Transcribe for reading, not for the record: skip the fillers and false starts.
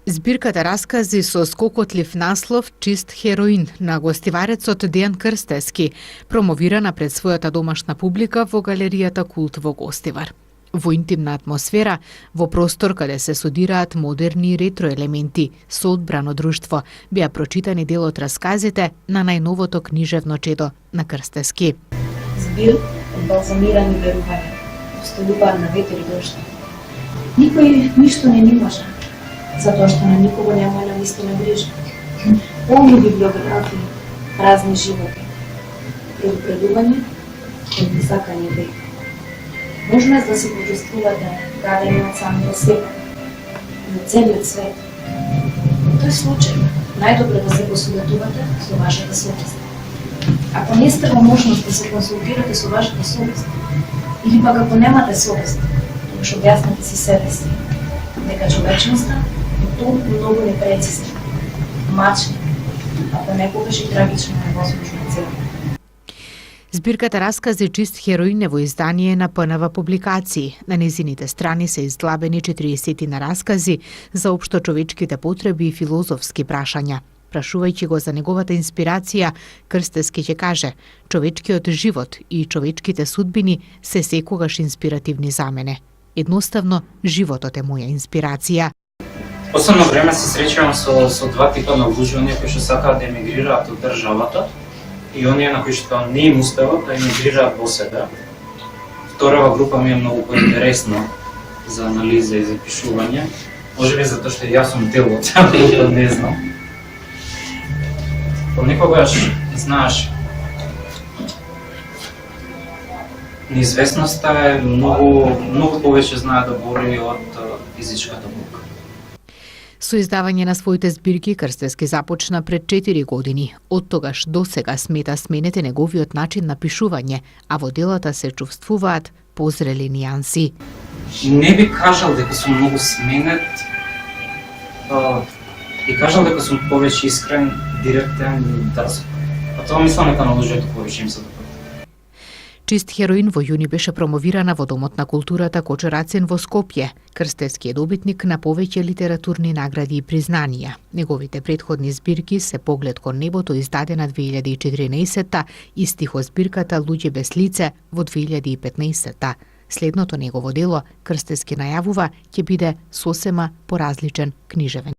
Збирката раскази со скокотлив наслов «Чист хероин» на гостиварецот Дејан Крстевски, промовирана пред својата домашна публика во галеријата Култ во Гостивар. Во интимна атмосфера, во простор каде се судираат модерни и ретро елементи, со одбрано друштво, беа прочитани дел од расказите на најновото книжевно чедо на Крстевски. Збир од балзамирани верувања, оставуваат на ветер и дожд. Никој ништо не ни може, затоа што на никого нема на вистина грижа. Полни библиографии, разни животи, предупредување и несакани бег. Можно е да се почувствувате гадени од самите себе, на целиот свет. Во тој случај, најдобро да се посоветувате со вашата совест. Ако не сте во можност да се консултирате со вашата совест, или пак ако немате совест, тогаш објаснете си себе си, дека човечноста е толку многу непрецизна, мачна, а понекогаш и трагична невозможна цел. Збирката раскази «Чист хероин» е во издание на ПНВ публикации. На незините страни се издлабени 40 на раскази за општочовечките потреби и филозофски прашања. Прашувајќи го за неговата инспирација, Крстевски ќе каже: човечкиот живот и човечките судбини се секогаш инспиративни за мене. Едноставно, животот е моја инспирација. Последно време се среќавам со два типа на луѓе, кои што сакаат да емигрираат од државата и оние на кои што не им успева да емигрираат во себе. Вторава група ми е многу поинтересна за анализа и за пишување. Можеби затоа што јас сум дел од таа група, не знам. Понекогаш, знаеш, неизвестноста е многу повеќе знае да бори од физичката бука. Со издавање на своите збирки Крстевски започна пред 4 години. Од тогаш до сега смета сменете неговиот начин на пишување, а во делата се чувствуваат позрели нијанси. Не би кажал дека сум многу сменет, би кажал дека сум повеќе искрен, директен и дрзок. А тоа мислам дека на луѓето повеќе им се допаѓа. Чист хероин во јуни беше промовирана во Домот на културата Кочо Рацин во Скопје. Крстевски е добитник на повеќе литературни награди и признанија. Неговите претходни збирки се Поглед кон небото, издадена 2014 и стихозбирката Луѓе без лице во 2015. Следното негово дело, Крстевски најавува, ќе биде сосема поразличен книжевен